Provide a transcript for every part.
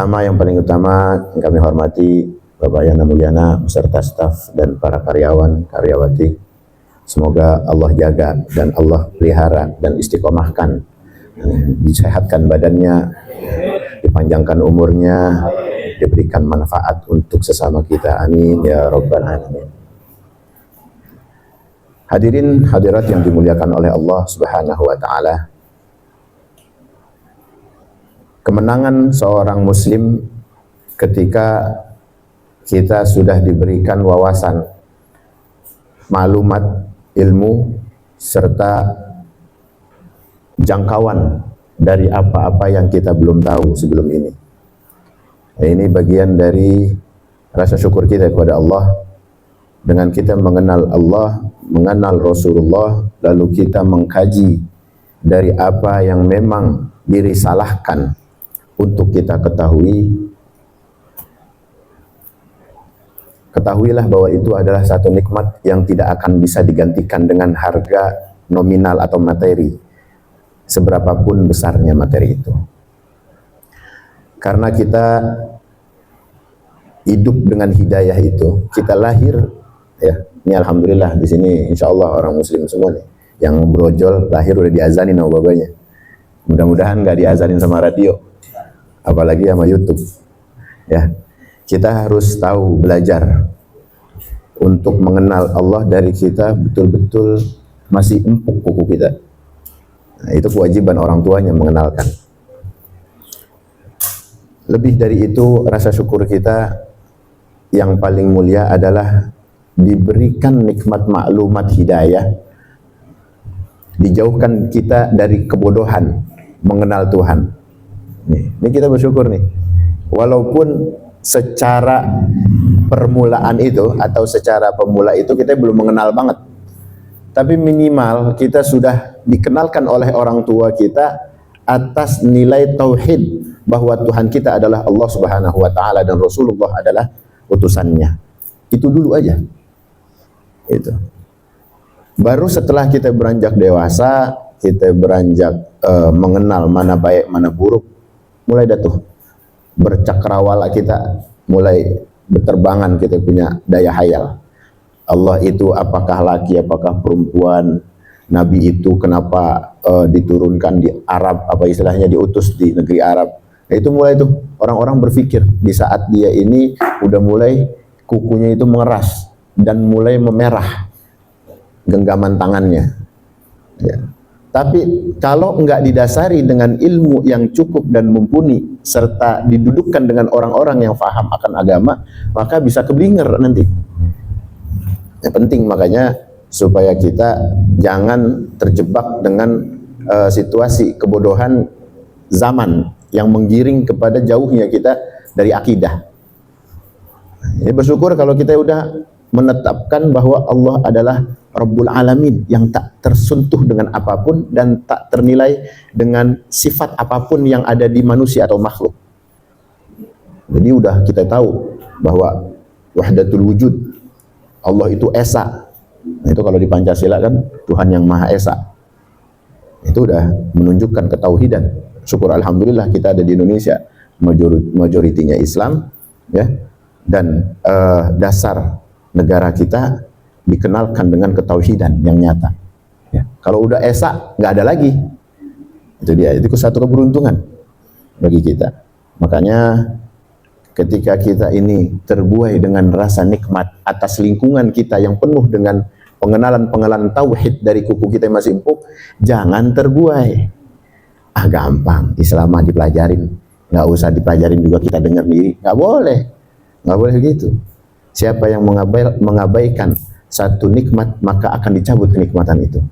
pertama, yang paling utama yang kami hormati Bapak Yana Mulyana beserta staf dan para karyawan, karyawati. Semoga Allah jaga dan Allah pelihara dan istiqomahkan, disehatkan badannya, dipanjangkan umurnya, diberikan manfaat untuk sesama kita. Amin ya rabbal alamin. Hadirin hadirat yang dimuliakan oleh Allah Subhanahu wa taala. Kemenangan seorang muslim ketika kita sudah diberikan wawasan, maklumat, ilmu, serta jangkauan dari apa-apa yang kita belum tahu sebelum ini. Nah, ini bagian dari rasa syukur kita kepada Allah. Dengan kita mengenal Allah, mengenal Rasulullah, lalu kita mengkaji dari apa yang memang dirisalahkan untuk kita ketahui, ketahuilah bahwa itu adalah satu nikmat yang tidak akan bisa digantikan dengan harga nominal atau materi, seberapapun besarnya materi itu. Karena kita hidup dengan hidayah itu, kita lahir, ya, ini alhamdulillah di sini insya Allah orang muslim semua nih, yang brojol lahir udah diazanin sama babanya. Mudah-mudahan nggak diazanin sama radio, apalagi sama YouTube. Ya, kita harus tahu, belajar untuk mengenal Allah dari kita betul-betul masih empuk kuku kita. Nah, itu kewajiban orang tuanya mengenalkan. Lebih dari itu, rasa syukur kita yang paling mulia adalah diberikan nikmat maklumat hidayah, dijauhkan kita dari kebodohan mengenal Tuhan. Ini kita bersyukur nih, walaupun secara permulaan itu atau secara pemula itu kita belum mengenal banget, tapi minimal kita sudah dikenalkan oleh orang tua kita atas nilai tauhid bahwa Tuhan kita adalah Allah Subhanahu wa taala dan Rasulullah adalah utusannya. Itu dulu aja. Itu. Baru setelah kita beranjak dewasa, kita beranjak mengenal mana baik mana buruk, mulai dah tuh bercakrawala kita, mulai berterbangan, kita punya daya hayal. Allah itu apakah laki, apakah perempuan? Nabi itu kenapa diturunkan di Arab, apa istilahnya diutus di negeri Arab? Nah, itu mulai tuh orang-orang berpikir di saat dia ini udah mulai kukunya itu mengeras dan mulai memerah genggaman tangannya. Ya. Tapi kalau enggak didasari dengan ilmu yang cukup dan mumpuni serta didudukkan dengan orang-orang yang paham akan agama, maka bisa keblinger nanti. Yang penting makanya supaya kita jangan terjebak dengan situasi kebodohan zaman yang menggiring kepada jauhnya kita dari akidah. Jadi bersyukur kalau kita udah menetapkan bahwa Allah adalah Rabbul Alamin yang tak tersentuh dengan apapun dan tak ternilai dengan sifat apapun yang ada di manusia atau makhluk. Jadi udah kita tahu bahwa wahdatul wujud, Allah itu esa. Nah, itu kalau di Pancasila kan Tuhan yang Maha Esa. Itu udah menunjukkan ketauhidan. Syukur alhamdulillah kita ada di Indonesia, majoritinya Islam, ya, dan dasar negara kita dikenalkan dengan ketauhidan yang nyata. Ya. Kalau udah esa, nggak ada lagi. Itu dia. Itu satu keberuntungan bagi kita. Makanya ketika kita ini terbuai dengan rasa nikmat atas lingkungan kita yang penuh dengan pengenalan tauhid dari kuku kita yang masih empuk, jangan terbuai. Ah, gampang, Islam mah dipelajarin, nggak usah dipelajarin juga kita dengar diri, nggak boleh begitu. Siapa yang mengabaikan satu nikmat maka akan dicabut kenikmatan itu.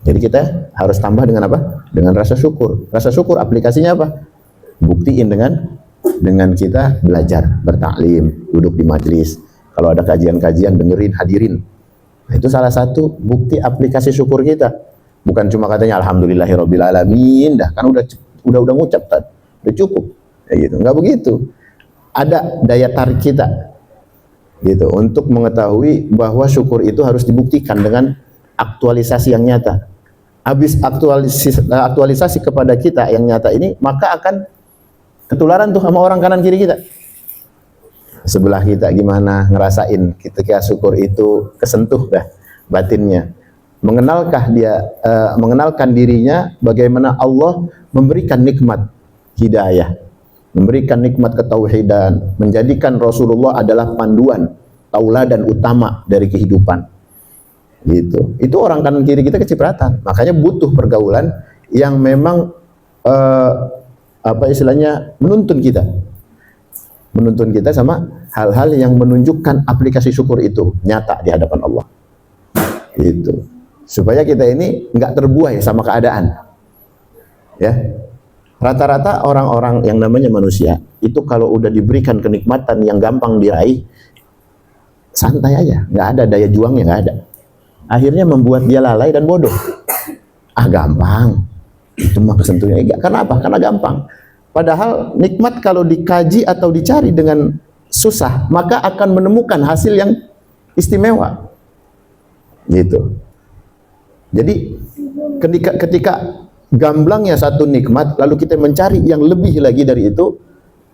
Jadi kita harus tambah dengan apa? Dengan rasa syukur. Rasa syukur aplikasinya apa? Buktiin dengan kita belajar, bertaklim, duduk di majelis. Kalau ada kajian-kajian, dengerin, hadirin. Nah, itu salah satu bukti aplikasi syukur kita. Bukan cuma katanya alhamdulillahirabbil alamin, dah kan udah ngucap tadi. Udah cukup. Ya gitu. Enggak begitu. Ada daya tarik kita gitu untuk mengetahui bahwa syukur itu harus dibuktikan dengan aktualisasi yang nyata. Habis aktualisasi kepada kita yang nyata ini, maka akan ketularan tuh sama orang kanan kiri kita. Sebelah kita gimana ngerasain ketika syukur itu kesentuh dah batinnya. Mengenalkan dirinya bagaimana Allah memberikan nikmat hidayah, memberikan nikmat ketauhidan, menjadikan Rasulullah adalah panduan, tauladan utama dari kehidupan. Gitu. Itu orang kanan kiri kita kecipratan. Makanya butuh pergaulan yang memang menuntun kita sama hal-hal yang menunjukkan aplikasi syukur itu nyata di hadapan Allah. Gitu. Supaya kita ini nggak terbuai sama keadaan. Ya. Rata-rata orang-orang yang namanya manusia itu kalau udah diberikan kenikmatan yang gampang diraih, santai aja, nggak ada daya juangnya, nggak ada. Akhirnya membuat dia lalai dan bodoh. Gampang. Itu mah kesentuhnya enggak. Karena apa? Karena gampang. Padahal nikmat kalau dikaji atau dicari dengan susah, maka akan menemukan hasil yang istimewa. Gitu. Jadi ketika gamblangnya satu nikmat, lalu kita mencari yang lebih lagi dari itu,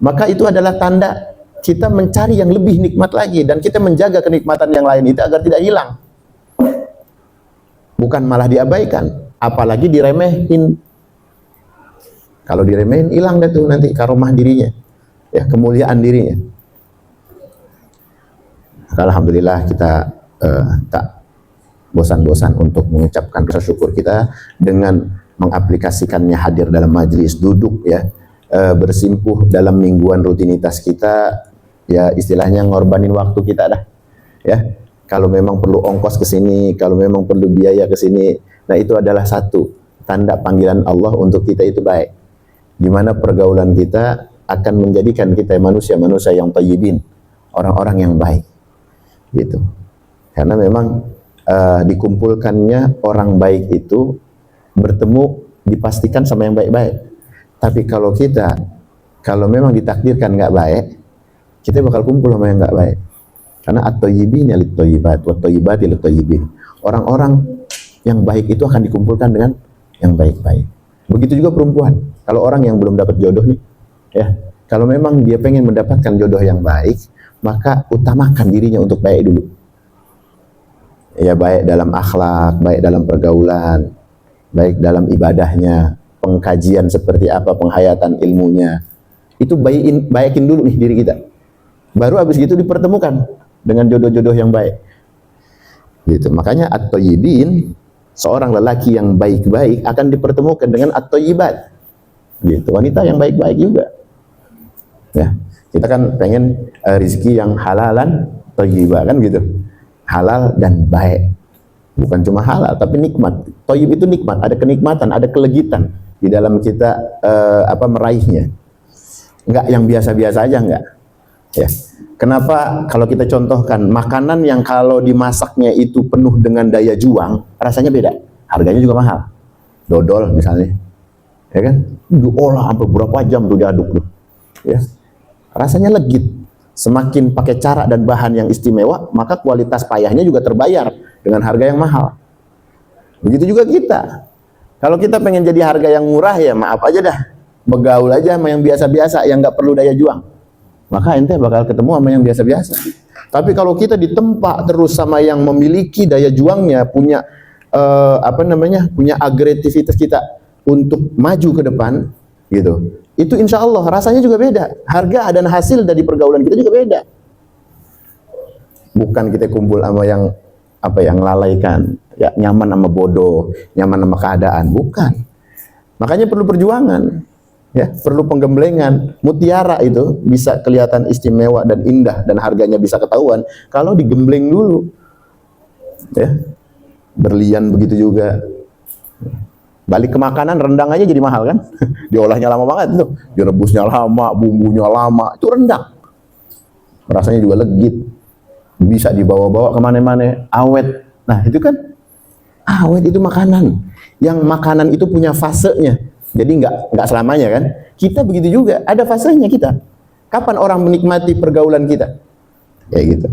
maka itu adalah tanda kita mencari yang lebih nikmat lagi, dan kita menjaga kenikmatan yang lain itu agar tidak hilang. Bukan malah diabaikan, apalagi diremehin. Kalau diremehin, hilang deh tuh nanti karomah dirinya, ya, kemuliaan dirinya. Alhamdulillah kita tak bosan-bosan untuk mengucapkan rasa syukur kita dengan mengaplikasikannya, hadir dalam majelis, duduk ya, bersimpuh dalam mingguan rutinitas kita, ya istilahnya ngorbanin waktu kita dah, ya. Kalau memang perlu ongkos ke sini, kalau memang perlu biaya ke sini, nah itu adalah satu tanda panggilan Allah untuk kita itu baik. Di mana pergaulan kita akan menjadikan kita manusia-manusia yang thayyibin, orang-orang yang baik. Gitu. Karena memang dikumpulkannya orang baik itu bertemu dipastikan sama yang baik-baik. Tapi kalau memang ditakdirkan nggak baik, kita bakal kumpul sama yang nggak baik. Karena at-thayyibina lit-thayyibat wa at-thayyibati lit-thayyibin. Orang-orang yang baik itu akan dikumpulkan dengan yang baik-baik. Begitu juga perempuan. Kalau orang yang belum dapat jodoh nih, ya, kalau memang dia pengen mendapatkan jodoh yang baik, maka utamakan dirinya untuk baik dulu. Ya, baik dalam akhlak, baik dalam pergaulan, baik dalam ibadahnya, pengkajian seperti apa, penghayatan ilmunya. Itu baikin dulu nih diri kita. Baru habis gitu dipertemukan dengan jodoh-jodoh yang baik. Gitu. Makanya at-thayyibin, seorang lelaki yang baik-baik akan dipertemukan dengan at-thayyibat. Gitu. Wanita yang baik-baik juga. Ya. Kita kan pengen rezeki yang halalan thayyibah kan gitu. Halal dan baik. Bukan cuma halal tapi nikmat. Thayyib itu nikmat, ada kenikmatan, ada kelegitan di dalam kita meraihnya. Enggak yang biasa-biasa aja, enggak. Ya. Kenapa kalau kita contohkan makanan yang kalau dimasaknya itu penuh dengan daya juang, rasanya beda, harganya juga mahal. Dodol misalnya, ya kan, diolah sampai berapa jam tuh diaduk tuh, ya, rasanya legit. Semakin pakai cara dan bahan yang istimewa, maka kualitas payahnya juga terbayar dengan harga yang mahal. Begitu juga kita. Kalau kita pengen jadi harga yang murah, ya maaf aja dah, begaul aja sama yang biasa-biasa, yang nggak perlu daya juang. Maka ente bakal ketemu sama yang biasa-biasa. Tapi kalau kita ditempa terus sama yang memiliki daya juangnya, punya punya agresivitas kita untuk maju ke depan, gitu. Itu insya Allah rasanya juga beda. Harga dan hasil dari pergaulan kita juga beda. Bukan kita kumpul sama yang lalaikan, ya, nyaman sama bodoh, nyaman sama keadaan, bukan. Makanya perlu perjuangan. Ya, perlu penggemblengan. Mutiara itu bisa kelihatan istimewa dan indah dan harganya bisa ketahuan kalau digembleng dulu. Ya. Berlian begitu juga. Balik ke makanan, rendang aja jadi mahal kan? Diolahnya lama banget tuh. Direbusnya lama, bumbunya lama, itu rendang. Rasanya juga legit. Bisa dibawa-bawa kemana-mana, awet. Nah, itu kan awet itu makanan. Yang makanan itu punya fasenya. Jadi nggak selamanya kan? Kita begitu juga, ada fasenya kita. Kapan orang menikmati pergaulan kita? Kayak gitu.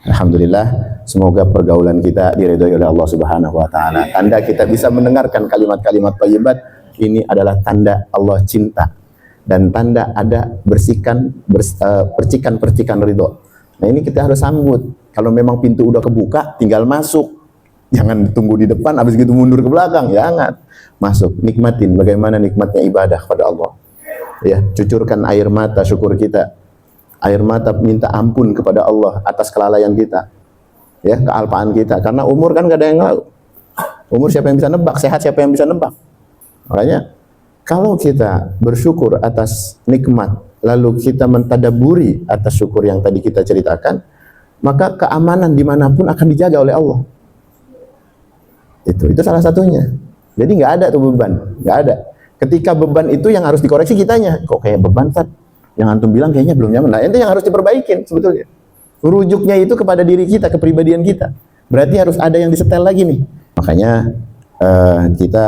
Alhamdulillah, semoga pergaulan kita diridhoi oleh Allah Subhanahu wa taala. Tanda kita bisa mendengarkan kalimat-kalimat thayyibat, ini adalah tanda Allah cinta. dan tanda ada percikan-percikan ridho. Nah ini kita harus sambut. Kalau memang pintu udah kebuka, tinggal masuk. Jangan tunggu di depan, habis gitu mundur ke belakang. Jangan. Masuk, nikmatin bagaimana nikmatnya ibadah kepada Allah. Ya, cucurkan air mata syukur kita. Air mata minta ampun kepada Allah atas kelalaian kita. Ya, kealpaan kita. Karena umur kan gak ada yang tahu. Umur siapa yang bisa nebak, sehat siapa yang bisa nebak. Makanya kalau kita bersyukur atas nikmat, lalu kita mentadaburi atas syukur yang tadi kita ceritakan, maka keamanan dimanapun akan dijaga oleh Allah. Itu salah satunya. Jadi nggak ada tuh beban, nggak ada. Ketika beban itu yang harus dikoreksi kitanya. Kok kayak beban, Tat? Yang antum bilang kayaknya belum nyaman. Nah, itu yang harus diperbaikin sebetulnya. Rujuknya itu kepada diri kita, kepribadian kita. Berarti harus ada yang disetel lagi nih. Makanya kita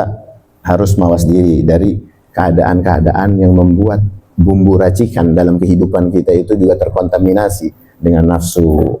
harus mawas diri dari keadaan-keadaan yang membuat bumbu racikan dalam kehidupan kita itu juga terkontaminasi dengan nafsu